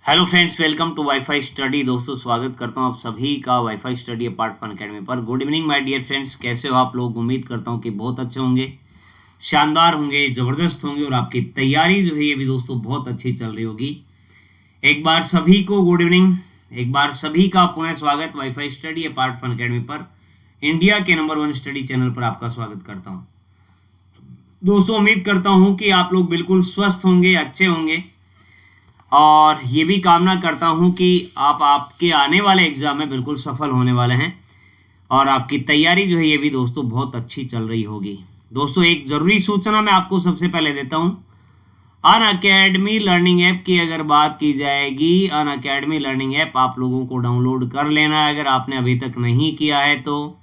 Hello friends, welcome to WiFi study. दोस्तों, स्वागत करता हूं आप सभी का WiFi study part fun academy पर। Good evening my dear friends, कैसे हो आप लोग? उम्मीद करता हूं कि बहुत अच्छे होंगे, शानदार होंगे, ज़बरदस्त होंगे और आपकी तैयारी जो है ये भी दोस्तों बहुत अच्छी चल रही होगी। एक बार सभी को गुड इवनिंग, एक बार सभी का पुनः स्वागत WiFi study part fun academy पर। इंडिया के नंबर 1 स्टडी चैनल पर आपका स्वागत करता हूँ। दोस्तों, उम्मीद करता हूँ कि आप लोग बिल्कुल स्वस्थ होंगे, अच्छे होंगे और ये भी कामना करता हूं कि आप आपके आने वाले एग्जाम में बिल्कुल सफल होने वाले हैं और आपकी तैयारी जो है ये भी दोस्तों बहुत अच्छी चल रही होगी। दोस्तों, एक ज़रूरी सूचना मैं आपको सबसे पहले देता हूं। अन अकेडमी लर्निंग ऐप की अगर बात की जाएगी, अन अकेडमी लर्निंग ऐप आप लोगों को डाउनलोड कर लेना है अगर आपने अभी तक नहीं किया है तो।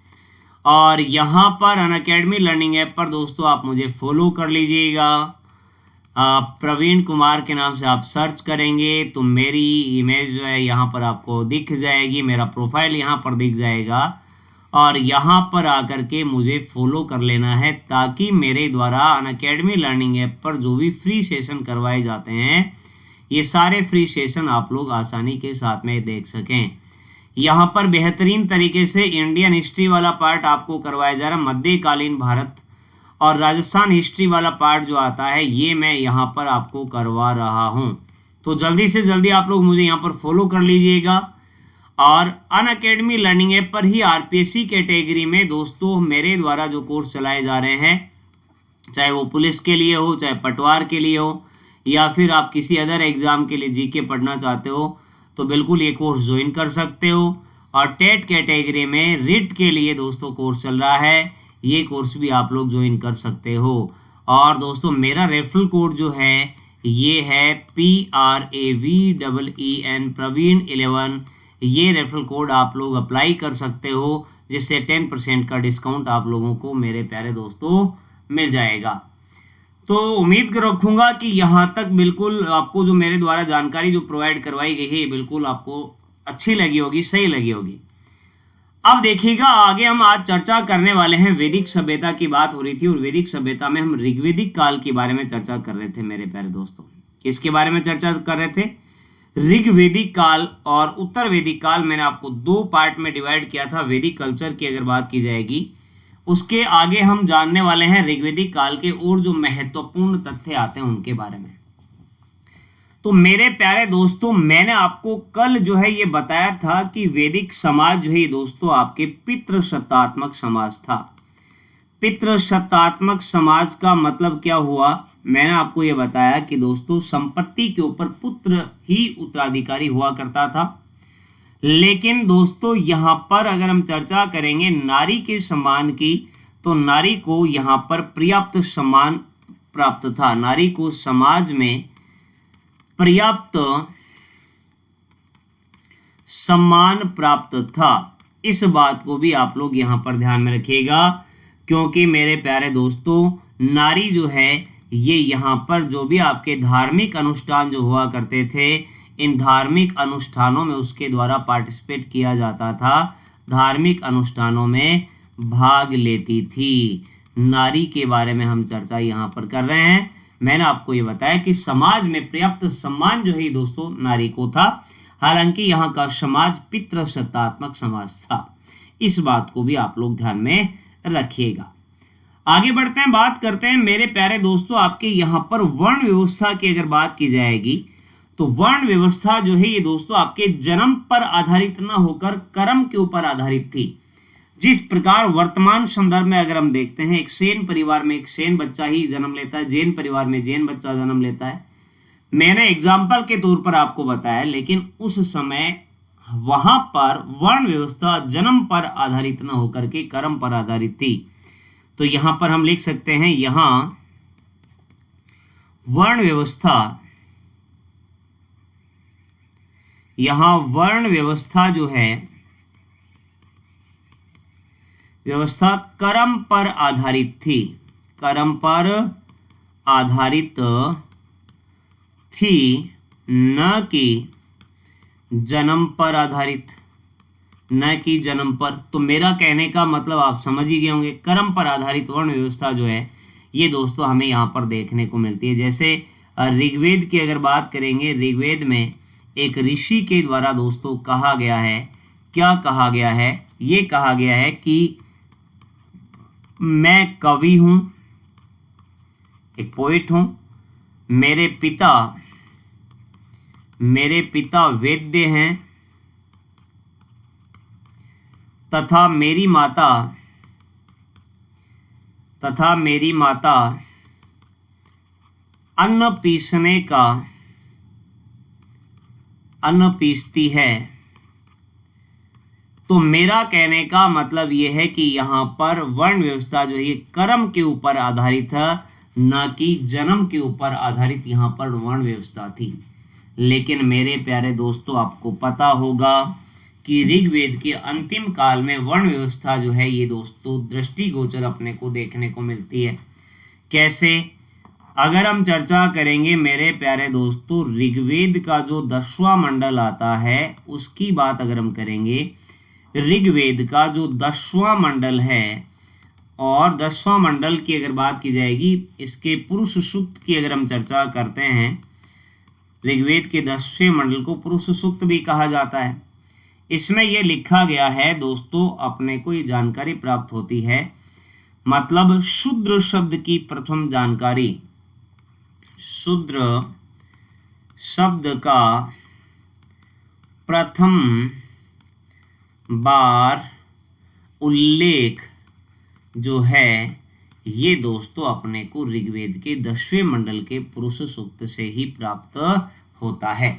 और यहाँ पर अन अकेडमी लर्निंग ऐप पर दोस्तों आप मुझे फॉलो कर लीजिएगा। प्रवीण कुमार के नाम से आप सर्च करेंगे तो मेरी इमेज जो है यहाँ पर आपको दिख जाएगी, मेरा प्रोफाइल यहाँ पर दिख जाएगा और यहाँ पर आकर के मुझे फॉलो कर लेना है ताकि मेरे द्वारा अनअकैडमी लर्निंग ऐप पर जो भी फ्री सेशन करवाए जाते हैं ये सारे फ्री सेशन आप लोग आसानी के साथ में देख सकें। यहाँ पर बेहतरीन तरीके से इंडियन हिस्ट्री वाला पार्ट आपको करवाया जा रहा है, मध्यकालीन भारत और राजस्थान हिस्ट्री वाला पार्ट जो आता है ये मैं यहाँ पर आपको करवा रहा हूँ। तो जल्दी से जल्दी आप लोग मुझे यहाँ पर फॉलो कर लीजिएगा। और अन अकेडमी लर्निंग ऐप पर ही आरपीएससी कैटेगरी में दोस्तों मेरे द्वारा जो कोर्स चलाए जा रहे हैं, चाहे वो पुलिस के लिए हो, चाहे पटवार के लिए हो या फिर आप किसी अदर एग्जाम के लिए जीके पढ़ना चाहते हो तो बिल्कुल ये कोर्स ज्वाइन कर सकते हो। और टेट कैटेगरी में रिट के लिए दोस्तों कोर्स चल रहा है, ये कोर्स भी आप लोग ज्वाइन कर सकते हो। और दोस्तों मेरा रेफरल कोड जो है ये है PRAVEEN प्रवीण 11। ये रेफरल कोड आप लोग अप्लाई कर सकते हो जिससे 10% का डिस्काउंट आप लोगों को मेरे प्यारे दोस्तों मिल जाएगा। तो उम्मीद रखूँगा कि यहाँ तक बिल्कुल आपको जो मेरे द्वारा जानकारी जो प्रोवाइड करवाई गई है बिल्कुल आपको अच्छी लगी होगी, सही लगी होगी। अब देखिएगा, आगे हम आज चर्चा करने वाले हैं वैदिक सभ्यता की बात हो रही थी और वैदिक सभ्यता में हम ऋग्वैदिक काल के बारे में चर्चा कर रहे थे मेरे प्यारे दोस्तों। किसके बारे में चर्चा कर रहे थे? ऋग्वैदिक काल और उत्तर वैदिक काल। मैंने आपको 2 पार्ट में डिवाइड किया था। वैदिक कल्चर की अगर बात की जाएगी उसके आगे हम जानने वाले हैं ऋग्वैदिक काल के और जो महत्वपूर्ण तथ्य आते हैं उनके बारे में। तो मेरे प्यारे दोस्तों, मैंने आपको कल जो है ये बताया था कि वैदिक समाज जो है ये दोस्तों आपके पितृसत्तात्मक समाज था। पितृसत्तात्मक समाज का मतलब क्या हुआ? मैंने आपको ये बताया कि दोस्तों संपत्ति के ऊपर पुत्र ही उत्तराधिकारी हुआ करता था। लेकिन दोस्तों यहाँ पर अगर हम चर्चा करेंगे नारी के सम्मान की तो नारी को यहाँ पर पर्याप्त सम्मान प्राप्त था। नारी को समाज में पर्याप्त सम्मान प्राप्त था। इस बात को भी आप लोग यहाँ पर ध्यान में रखिएगा क्योंकि मेरे प्यारे दोस्तों नारी जो है ये यहाँ पर जो भी आपके धार्मिक अनुष्ठान जो हुआ करते थे इन धार्मिक अनुष्ठानों में उसके द्वारा पार्टिसिपेट किया जाता था, धार्मिक अनुष्ठानों में भाग लेती थी। नारी के बारे में हम चर्चा यहाँ पर कर रहे हैं। मैंने आपको ये बताया कि समाज में पर्याप्त सम्मान जो है दोस्तों नारी को था। हालांकि यहाँ का समाज पितृसत्तात्मक समाज था। इस बात को भी आप लोग ध्यान में रखिएगा। आगे बढ़ते हैं, बात करते हैं मेरे प्यारे दोस्तों आपके यहाँ पर वर्ण व्यवस्था की अगर बात की जाएगी तो वर्ण व्यवस्था जो है ये दोस्तों आपके जन्म पर आधारित न होकर कर्म के ऊपर आधारित थी। जिस प्रकार वर्तमान संदर्भ में अगर हम देखते हैं एक सेन परिवार में एक सेन बच्चा ही जन्म लेता है, जैन परिवार में जैन बच्चा जन्म लेता है। मैंने एग्जाम्पल के तौर पर आपको बताया, लेकिन उस समय वहां पर वर्ण व्यवस्था जन्म पर आधारित न होकर के कर्म पर आधारित थी। तो यहां पर हम लिख सकते हैं यहां वर्ण व्यवस्था जो है व्यवस्था कर्म पर आधारित थी, कर्म पर आधारित थी, न कि जन्म पर आधारित, न कि जन्म पर। तो मेरा कहने का मतलब आप समझ ही गए होंगे, कर्म पर आधारित वर्ण व्यवस्था जो है ये दोस्तों हमें यहाँ पर देखने को मिलती है। जैसे ऋग्वेद की अगर बात करेंगे, ऋग्वेद में एक ऋषि के द्वारा दोस्तों कहा गया है। क्या कहा गया है? ये कहा गया है कि मैं कवि हूं, एक पोइट हूं, मेरे पिता वैद्य हैं तथा मेरी माता अन्न पीसती है। तो मेरा कहने का मतलब यह है कि यहाँ पर वर्ण व्यवस्था जो है कर्म के ऊपर आधारित है, न कि जन्म के ऊपर आधारित यहाँ पर वर्ण व्यवस्था थी। लेकिन मेरे प्यारे दोस्तों, आपको पता होगा कि ऋग्वेद के अंतिम काल में वर्ण व्यवस्था जो है ये दोस्तों दृष्टिगोचर अपने को देखने को मिलती है। कैसे? अगर हम चर्चा करेंगे मेरे प्यारे दोस्तों, ऋग्वेद का जो 10वां मंडल आता है उसकी बात अगर हम करेंगे, ऋग्वेद का जो 10वां मंडल है और 10वां मंडल की अगर बात की जाएगी, इसके पुरुष सूक्त की अगर हम चर्चा करते हैं, ऋग्वेद के 10वें मंडल को पुरुष सूक्त भी कहा जाता है। इसमें यह लिखा गया है दोस्तों, अपने को ये जानकारी प्राप्त होती है, मतलब शूद्र शब्द की प्रथम जानकारी, शूद्र शब्द का प्रथम बार उल्लेख जो है ये दोस्तों अपने को ऋग्वेद के 10वें मंडल के पुरुष सूक्त से ही प्राप्त होता है।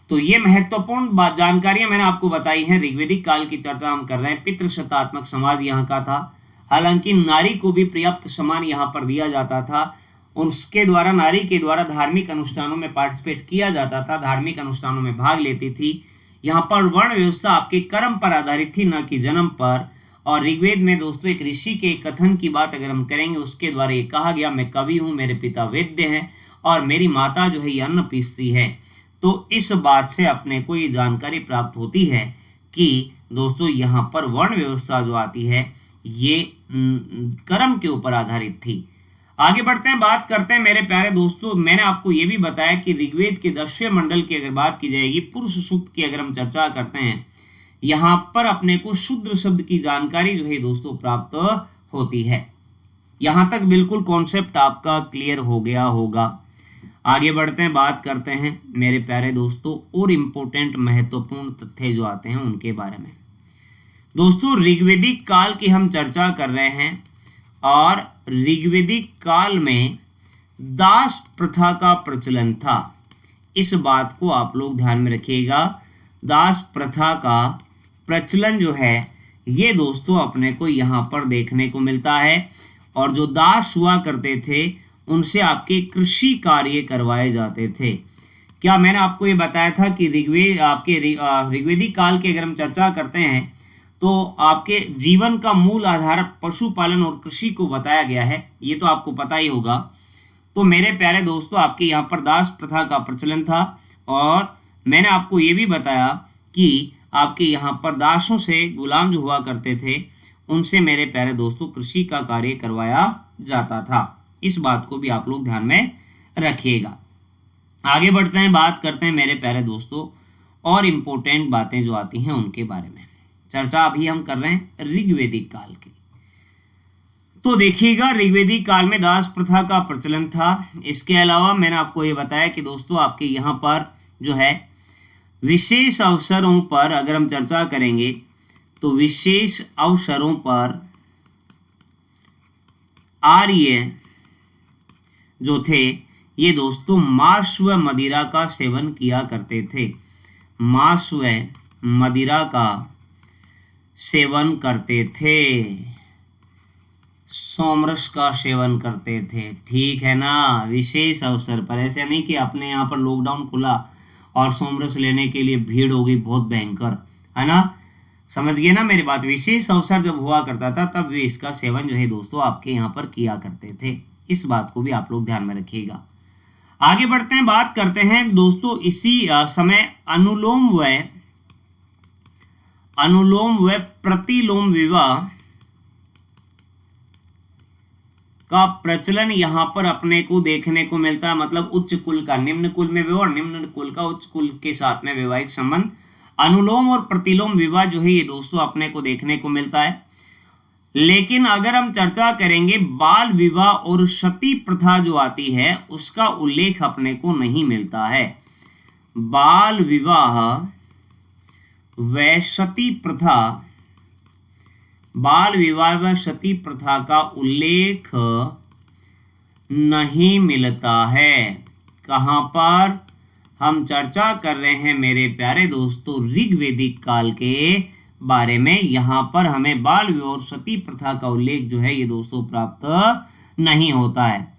तो ये महत्वपूर्ण जानकारियां मैंने आपको बताई हैं। ऋग्वेदिक काल की चर्चा हम कर रहे हैं। पितृशतात्मक समाज यहाँ का था, हालांकि नारी को भी पर्याप्त सम्मान यहाँ पर दिया जाता था। उसके द्वारा, नारी के द्वारा धार्मिक अनुष्ठानों में पार्टिसिपेट किया जाता था, धार्मिक अनुष्ठानों में भाग लेती थी। यहाँ पर वर्ण व्यवस्था आपके कर्म पर आधारित थी, न कि जन्म पर। और ऋग्वेद में दोस्तों एक ऋषि के कथन की बात अगर हम करेंगे, उसके द्वारा ये कहा गया, मैं कवि हूँ, मेरे पिता वैद्य हैं और मेरी माता जो है ये अन्न पीसती है। तो इस बात से अपने को ये जानकारी प्राप्त होती है कि दोस्तों यहाँ पर वर्ण व्यवस्था जो आती है ये कर्म के ऊपर आधारित थी। आगे बढ़ते हैं, बात करते हैं मेरे प्यारे दोस्तों। मैंने आपको ये भी बताया कि ऋग्वेद के 10वें मंडल की अगर बात की जाएगी, पुरुष सूक्त की अगर हम चर्चा करते हैं, यहाँ पर अपने को शूद्र शब्द की जानकारी जो है दोस्तों प्राप्त होती है। यहाँ तक बिल्कुल कॉन्सेप्ट आपका क्लियर हो गया होगा। आगे बढ़ते हैं, बात करते हैं मेरे प्यारे दोस्तों और इम्पोर्टेंट महत्वपूर्ण तथ्य जो आते हैं उनके बारे में। दोस्तों ऋग्वेदिक काल की हम चर्चा कर रहे हैं और ऋग्वेदिक काल में दास प्रथा का प्रचलन था। इस बात को आप लोग ध्यान में रखिएगा। दास प्रथा का प्रचलन जो है ये दोस्तों अपने को यहाँ पर देखने को मिलता है। और जो दास हुआ करते थे उनसे आपके कृषि कार्य करवाए जाते थे। क्या मैंने आपको ये बताया था कि ऋग्वेदिक काल की अगर हम चर्चा करते हैं तो आपके जीवन का मूल आधार पशुपालन और कृषि को बताया गया है, ये तो आपको पता ही होगा। तो मेरे प्यारे दोस्तों आपके यहाँ पर दास प्रथा का प्रचलन था और मैंने आपको ये भी बताया कि आपके यहाँ पर दासों से गुलाम जो हुआ करते थे उनसे मेरे प्यारे दोस्तों कृषि का कार्य करवाया जाता था। इस बात को भी आप लोग ध्यान में रखिएगा। आगे बढ़ते हैं, बात करते हैं मेरे प्यारे दोस्तों और इम्पोर्टेंट बातें जो आती हैं उनके बारे में। चर्चा अभी हम कर रहे हैं ऋग्वेदिक काल की। तो देखिएगा ऋग्वेदिक काल में दास प्रथा का प्रचलन था। इसके अलावा मैंने आपको ये बताया कि दोस्तों आपके यहाँ पर जो है विशेष अवसरों पर अगर हम चर्चा करेंगे तो विशेष अवसरों पर आर्य जो थे ये दोस्तों मांस व मदिरा का सेवन किया करते थे। मांस व मदिरा का सेवन करते थे, सोमरस का सेवन करते थे, ठीक है ना। विशेष अवसर पर, ऐसे नहीं कि अपने यहाँ पर लॉकडाउन खुला और सोमरस लेने के लिए भीड़ हो गई बहुत भयंकर, है ना। समझ गए ना मेरी बात। विशेष अवसर जब हुआ करता था तब वे इसका सेवन जो है दोस्तों आपके यहाँ पर किया करते थे। इस बात को भी आप लोग ध्यान में रखिएगा। आगे बढ़ते हैं, बात करते हैं दोस्तों इसी समय अनुलोम व प्रतिलोम विवाह का प्रचलन यहाँ पर अपने को देखने को मिलता है। मतलब उच्च कुल का निम्न कुल में विवाह और निम्न कुल का उच्च कुल के साथ में वैवाहिक संबंध, अनुलोम और प्रतिलोम विवाह जो है ये दोस्तों अपने को देखने को मिलता है। लेकिन अगर हम चर्चा करेंगे बाल विवाह और सती प्रथा जो आती है उसका उल्लेख अपने को नहीं मिलता है। बाल विवाह व सती प्रथा, बाल विवाह व सती प्रथा का उल्लेख नहीं मिलता है। कहाँ पर हम चर्चा कर रहे हैं मेरे प्यारे दोस्तों, ऋग्वेदिक काल के बारे में। यहाँ पर हमें बाल विवाह और सती प्रथा का उल्लेख जो है ये दोस्तों प्राप्त नहीं होता है।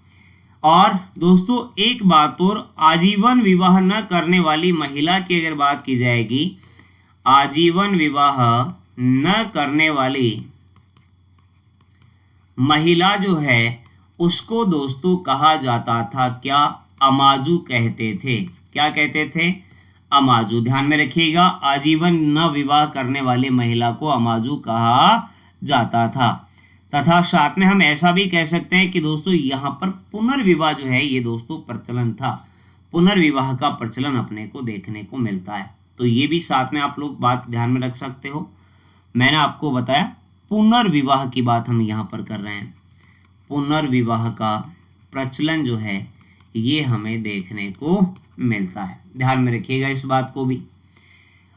और दोस्तों एक बात और, आजीवन विवाह न करने वाली महिला की अगर बात की जाएगी, आजीवन विवाह न करने वाली महिला जो है उसको दोस्तों कहा जाता था क्या? अमाजू कहते थे। क्या कहते थे? अमाजू। ध्यान में रखिएगा, आजीवन न विवाह करने वाली महिला को अमाजू कहा जाता था। तथा साथ में हम ऐसा भी कह सकते हैं कि दोस्तों यहाँ पर पुनर्विवाह जो है ये दोस्तों प्रचलन था। पुनर्विवाह का प्रचलन अपने को देखने को मिलता है। तो ये भी साथ में आप लोग बात ध्यान में रख सकते हो। मैंने आपको बताया पुनर्विवाह की बात हम यहाँ पर कर रहे हैं। पुनर्विवाह का प्रचलन जो है ये हमें देखने को मिलता है। ध्यान में रखिएगा इस बात को भी।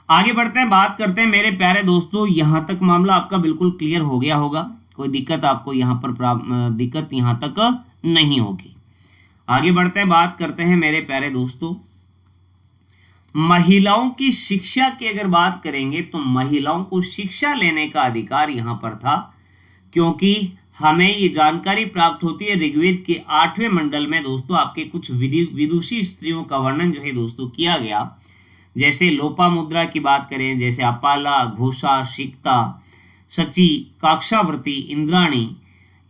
आगे बढ़ते हैं, बात करते हैं मेरे प्यारे दोस्तों। यहाँ तक मामला आपका बिल्कुल क्लियर हो गया होगा, कोई दिक्कत आपको यहाँ पर दिक्कत यहाँ तक नहीं होगी। आगे बढ़ते हैं, बात करते हैं मेरे प्यारे दोस्तों, महिलाओं की शिक्षा की अगर बात करेंगे तो महिलाओं को शिक्षा लेने का अधिकार यहाँ पर था, क्योंकि हमें ये जानकारी प्राप्त होती है ऋग्वेद के 8वें मंडल में दोस्तों आपके कुछ विदुषी स्त्रियों का वर्णन जो है दोस्तों किया गया। जैसे लोपामुद्रा की बात करें, जैसे अपाला, घोषा, सिक्ता, सची, काक्षावर्ती, इंद्राणी,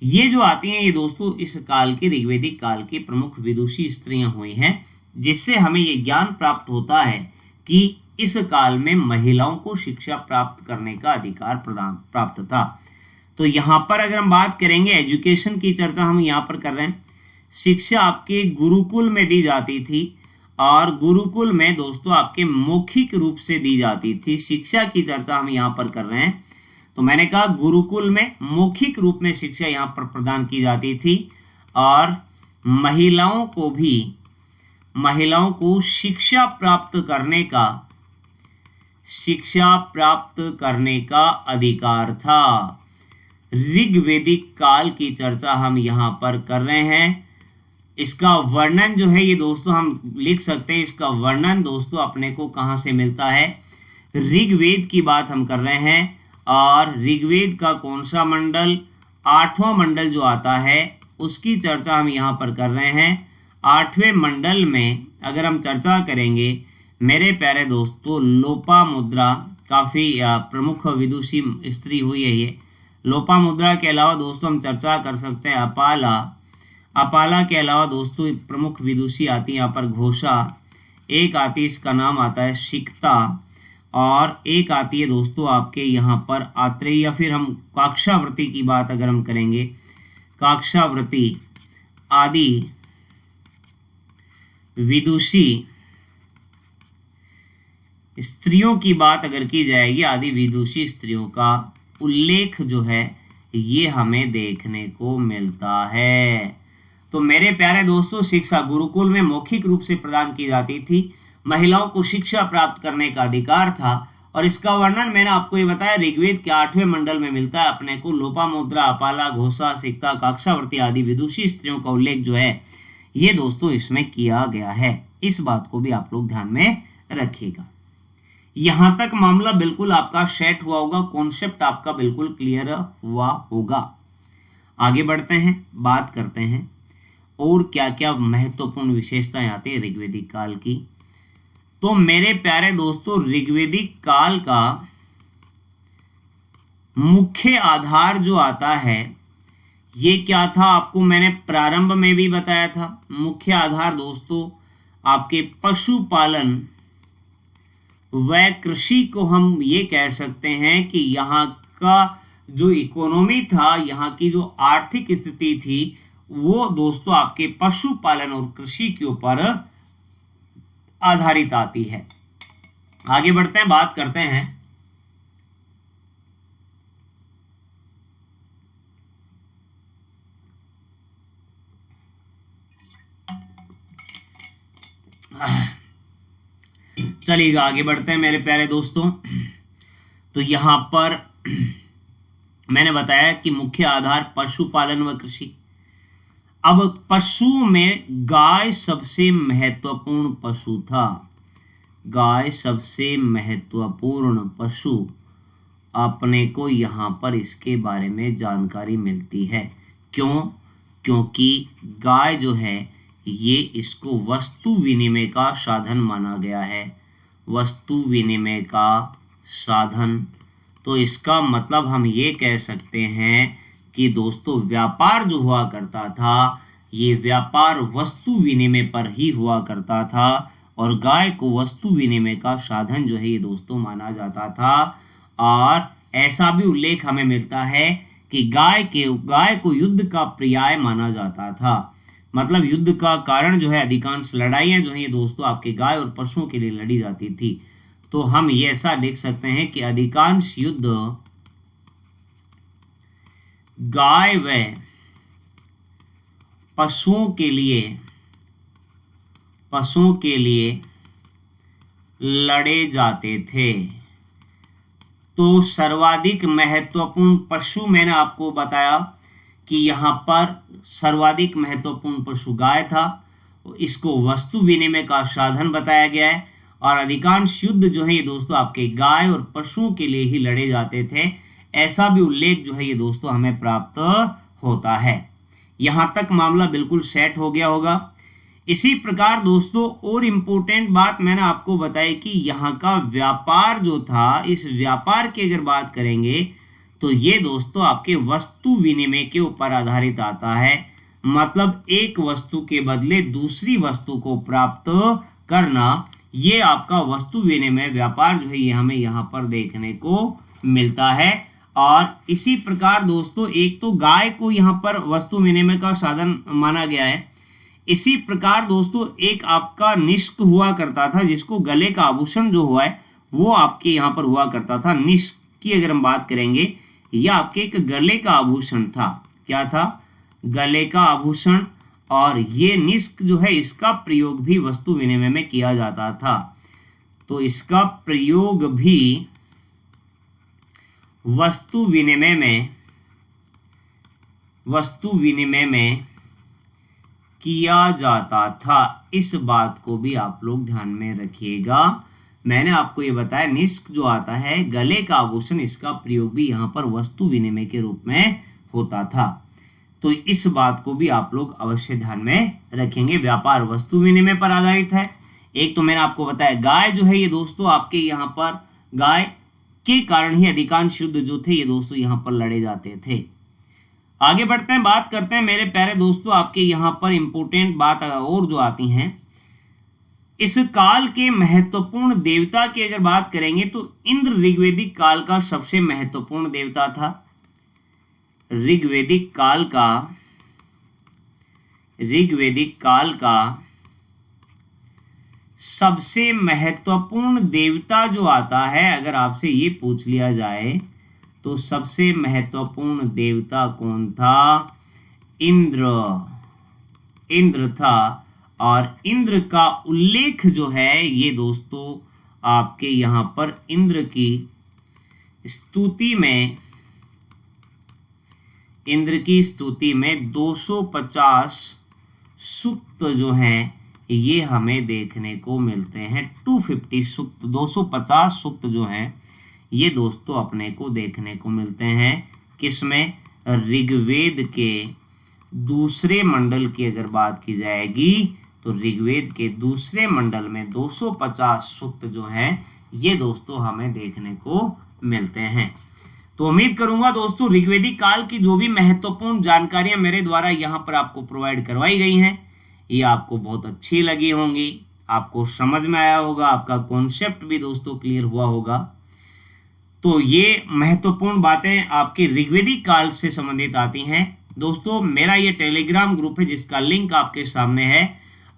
ये जो आती हैं ये दोस्तों इस काल के ऋग्वेदिक काल की प्रमुख विदुषी स्त्रियां हुई हैं, जिससे हमें ये ज्ञान प्राप्त होता है कि इस काल में महिलाओं को शिक्षा प्राप्त करने का अधिकार प्राप्त था। तो यहाँ पर अगर हम बात करेंगे एजुकेशन की चर्चा हम यहाँ पर कर रहे हैं। शिक्षा आपके गुरुकुल में दी जाती थी और गुरुकुल में दोस्तों आपके मौखिक रूप से दी जाती थी। शिक्षा की चर्चा हम यहाँ पर कर रहे हैं। तो मैंने कहा गुरुकुल में मौखिक रूप में शिक्षा यहाँ पर प्रदान की जाती थी और महिलाओं को शिक्षा प्राप्त करने का अधिकार था। ऋग्वेदिक काल की चर्चा हम यहाँ पर कर रहे हैं। इसका वर्णन जो है ये दोस्तों हम लिख सकते हैं। इसका वर्णन दोस्तों अपने को कहाँ से मिलता है? ऋग्वेद की बात हम कर रहे हैं और ऋग्वेद का कौन सा मंडल? 8वां मंडल जो आता है उसकी चर्चा हम यहाँ पर कर रहे हैं। 8वें मंडल में अगर हम चर्चा करेंगे मेरे प्यारे दोस्तों, लोपामुद्रा काफ़ी प्रमुख विदुषी स्त्री हुई है ये। लोपामुद्रा के अलावा दोस्तों हम चर्चा कर सकते हैं अपाला के अलावा दोस्तों प्रमुख विदुषी आती है यहाँ पर घोषा, एक आती है इसका नाम आता है सिक्ता और एक आती है दोस्तों आपके यहाँ पर आत्रेय, या फिर हम काक्षावर्ती की बात अगर हम करेंगे, काक्षावर्ती आदि विदुषी स्त्रियों की बात अगर की जाएगी, आदि विदुषी स्त्रियों का उल्लेख जो है ये हमें देखने को मिलता है। तो मेरे प्यारे दोस्तों, शिक्षा गुरुकुल में मौखिक रूप से प्रदान की जाती थी। महिलाओं को शिक्षा प्राप्त करने का अधिकार था और इसका वर्णन मैंने आपको ये बताया ऋग्वेद के 8वें मंडल में मिलता है अपने को। लोपामुद्रा, अपाला, घोषा, सिक्ता, काक्षावर्ती आदि विदुषी स्त्रियों का उल्लेख जो है ये दोस्तों इसमें किया गया है। इस बात को भी आप लोग ध्यान में रखिएगा। यहां तक मामला बिल्कुल आपका सेट हुआ होगा, कॉन्सेप्ट आपका बिल्कुल क्लियर हुआ होगा। आगे बढ़ते हैं, बात करते हैं और क्या क्या महत्वपूर्ण विशेषताएं आती है ऋग्वेदिक काल की। तो मेरे प्यारे दोस्तों, ऋग्वेदिक काल का मुख्य आधार जो आता है ये क्या था, आपको मैंने प्रारंभ में भी बताया था। मुख्य आधार दोस्तों आपके पशुपालन व कृषि को हम ये कह सकते हैं कि यहाँ का जो इकोनॉमी था, यहाँ की जो आर्थिक स्थिति थी वो दोस्तों आपके पशुपालन और कृषि के ऊपर आधारित आती है। आगे बढ़ते हैं, बात करते हैं चलिएगा, आगे बढ़ते हैं मेरे प्यारे दोस्तों। तो यहां पर मैंने बताया कि मुख्य आधार पशुपालन व कृषि। अब पशुओं में गाय सबसे महत्वपूर्ण पशु था। गाय सबसे महत्वपूर्ण पशु, अपने को यहाँ पर इसके बारे में जानकारी मिलती है। क्यों? क्योंकि गाय जो है ये इसको वस्तु विनिमय का साधन माना गया है। वस्तु विनिमय का साधन, तो इसका मतलब हम ये कह सकते हैं कि दोस्तों व्यापार जो हुआ करता था ये व्यापार वस्तु विनिमय पर ही हुआ करता था, और गाय को वस्तु विनिमय का साधन जो है ये दोस्तों माना जाता था। और ऐसा भी उल्लेख हमें मिलता है कि गाय को युद्ध का पर्याय माना जाता था। मतलब युद्ध का कारण जो है, अधिकांश लड़ाइयाँ जो है ये दोस्तों आपके गाय और पशुओं के लिए लड़ी जाती थी। तो हम ये ऐसा लिख सकते हैं कि अधिकांश युद्ध गाय व पशुओं के लिए लड़े जाते थे। तो सर्वाधिक महत्वपूर्ण पशु मैंने आपको बताया कि यहाँ पर सर्वाधिक महत्वपूर्ण पशु गाय था। इसको वस्तु विनिमय का साधन बताया गया है, और अधिकांश युद्ध जो है ये दोस्तों आपके गाय और पशुओं के लिए ही लड़े जाते थे। ऐसा भी उल्लेख जो है ये दोस्तों हमें प्राप्त होता है। यहाँ तक मामला बिल्कुल सेट हो गया होगा। इसी प्रकार दोस्तों और इम्पोर्टेंट बात मैंने आपको बताई कि यहाँ का व्यापार जो था, इस व्यापार की अगर बात करेंगे तो ये दोस्तों आपके वस्तु विनिमय के ऊपर आधारित आता है। मतलब एक वस्तु के बदले दूसरी वस्तु को प्राप्त करना, ये आपका वस्तु विनिमय व्यापार जो है ये हमें यहाँ पर देखने को मिलता है। और इसी प्रकार दोस्तों एक तो गाय को यहाँ पर वस्तु विनिमय का साधन माना गया है। इसी प्रकार दोस्तों एक आपका निष्क हुआ करता था, जिसको गले का आभूषण जो हुआ है वो आपके यहाँ पर हुआ करता था। निष्क की अगर हम बात करेंगे, यह आपके एक गले का आभूषण था। क्या था? गले का आभूषण। और ये निष्क जो है इसका प्रयोग भी वस्तु विनिमय में किया जाता था। तो इसका प्रयोग भी वस्तु विनिमय में किया जाता था। इस बात को भी आप लोग ध्यान में रखिएगा। मैंने आपको ये बताया निष्क जो आता है गले का आभूषण, इसका प्रयोग भी यहाँ पर वस्तु विनिमय के रूप में होता था। तो इस बात को भी आप लोग अवश्य ध्यान में रखेंगे। व्यापार वस्तु विनिमय पर आधारित है। एक तो मैंने आपको बताया गाय जो है ये दोस्तों आपके यहाँ पर गाय के कारण ही अधिकांश युद्ध जो थे ये दोस्तों यहाँ पर लड़े जाते थे। आगे बढ़ते हैं, बात करते हैं मेरे प्यारे दोस्तों आपके यहाँ पर इंपॉर्टेंट बात और जो आती हैं। इस काल के महत्वपूर्ण देवता की अगर बात करेंगे तो इंद्र ऋग्वेदिक काल का सबसे महत्वपूर्ण देवता था। ऋग्वेदिक काल का सबसे महत्वपूर्ण देवता जो आता है, अगर आपसे ये पूछ लिया जाए तो सबसे महत्वपूर्ण देवता कौन था? इंद्र था। और इंद्र का उल्लेख जो है ये दोस्तों आपके यहाँ पर इंद्र की स्तुति में 250 सूक्त जो हैं ये हमें देखने को मिलते हैं। 250 सूक्त, 250 सूक्त जो हैं ये दोस्तों अपने को देखने को मिलते हैं। किसमें? ऋग्वेद के दूसरे मंडल की अगर बात की जाएगी तो ऋग्वेद के दूसरे मंडल में 250 सूक्त जो हैं ये दोस्तों हमें देखने को मिलते हैं। तो उम्मीद करूंगा दोस्तों ऋग्वेदिक काल की जो भी महत्वपूर्ण जानकारियां मेरे द्वारा यहाँ पर आपको प्रोवाइड करवाई गई हैं ये आपको बहुत अच्छी लगी होंगी, आपको समझ में आया होगा, आपका कॉन्सेप्ट भी दोस्तों क्लियर हुआ होगा। तो ये महत्वपूर्ण बातें आपके ऋग्वेदिक काल से संबंधित आती हैं। दोस्तों मेरा ये टेलीग्राम ग्रुप है जिसका लिंक आपके सामने है।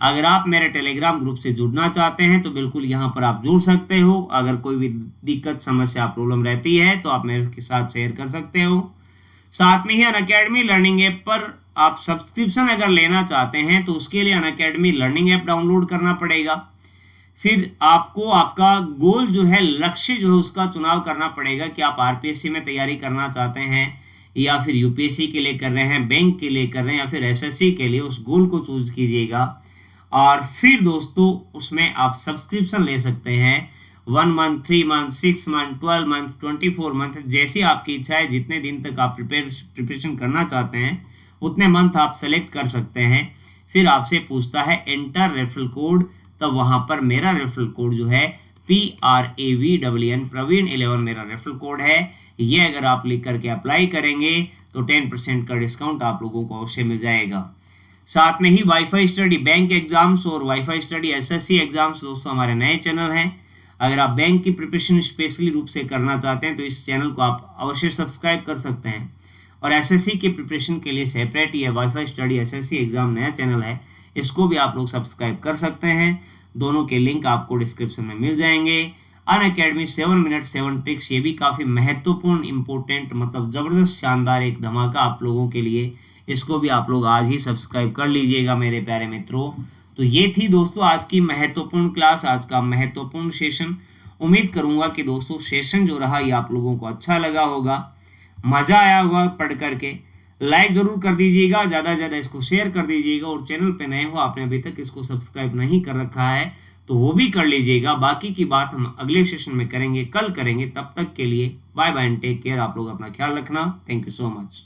अगर आप मेरे टेलीग्राम ग्रुप से जुड़ना चाहते हैं तो बिल्कुल यहाँ पर आप जुड़ सकते हो। अगर कोई भी दिक्कत समस्या प्रॉब्लम रहती है तो आप मेरे के साथ शेयर कर सकते हो। साथ में ही अनअकैडमी लर्निंग ऐप पर आप सब्सक्रिप्शन अगर लेना चाहते हैं तो उसके लिए अनअकैडमी लर्निंग ऐप डाउनलोड करना पड़ेगा। फिर आपको आपका गोल जो है, लक्ष्य जो है उसका चुनाव करना पड़ेगा कि आप आरपीएससी में तैयारी करना चाहते हैं या फिर यूपीएससी के लिए कर रहे हैं, बैंक के लिए कर रहे हैं या फिर एसएससी के लिए। उस गोल को चूज कीजिएगा और फिर दोस्तों उसमें आप सब्सक्रिप्शन ले सकते हैं 1 month, 3 month, 6 month, 12 month, 24 month, जैसी आपकी इच्छा है। जितने दिन तक आप प्रिपरेशन करना चाहते हैं उतने मंथ आप सेलेक्ट कर सकते हैं। फिर आपसे पूछता है एंटर रेफरल कोड, तब वहां पर मेरा रेफरल कोड जो है PRAVWN प्रवीण 11 मेरा रेफरल कोड है। ये अगर आप लिख करके अप्लाई करेंगे तो 10% का डिस्काउंट आप लोगों को अवश्य मिल जाएगा। साथ में ही वाईफाई स्टडी बैंक एग्जाम्स और वाईफाई स्टडी एसएससी एग्जाम्स दोस्तों हमारे नए चैनल हैं। अगर आप बैंक की प्रिपरेशन स्पेशली रूप से करना चाहते हैं तो इस चैनल को आप अवश्य सब्सक्राइब कर सकते हैं। और एसएससी की प्रिपरेशन के लिए सेपरेट ये वाईफाई स्टडी एसएससी एग्जाम नया चैनल है, इसको भी आप लोग सब्सक्राइब कर सकते हैं। दोनों के लिंक आपको डिस्क्रिप्शन में मिल जाएंगे। अनअकैडमी 7 मिनट 7 ट्रिक्स, ये भी काफ़ी महत्वपूर्ण इंपॉर्टेंट मतलब ज़बरदस्त शानदार एक धमाका आप लोगों के लिए। इसको भी आप लोग आज ही सब्सक्राइब कर लीजिएगा मेरे प्यारे मित्रों। तो ये थी दोस्तों आज की महत्वपूर्ण क्लास, आज का महत्वपूर्ण सेशन। उम्मीद करूंगा कि दोस्तों सेशन जो रहा ये आप लोगों को अच्छा लगा होगा, मज़ा आया होगा पढ़ करके। लाइक ज़रूर कर दीजिएगा, ज़्यादा से ज़्यादा इसको शेयर कर दीजिएगा। और चैनल पे नए हो, आपने अभी तक इसको सब्सक्राइब नहीं कर रखा है तो वो भी कर लीजिएगा। बाकी की बात हम अगले सेशन में करेंगे, कल करेंगे। तब तक के लिए bye bye and take care. आप लोग अपना ख्याल रखना। Thank you so much.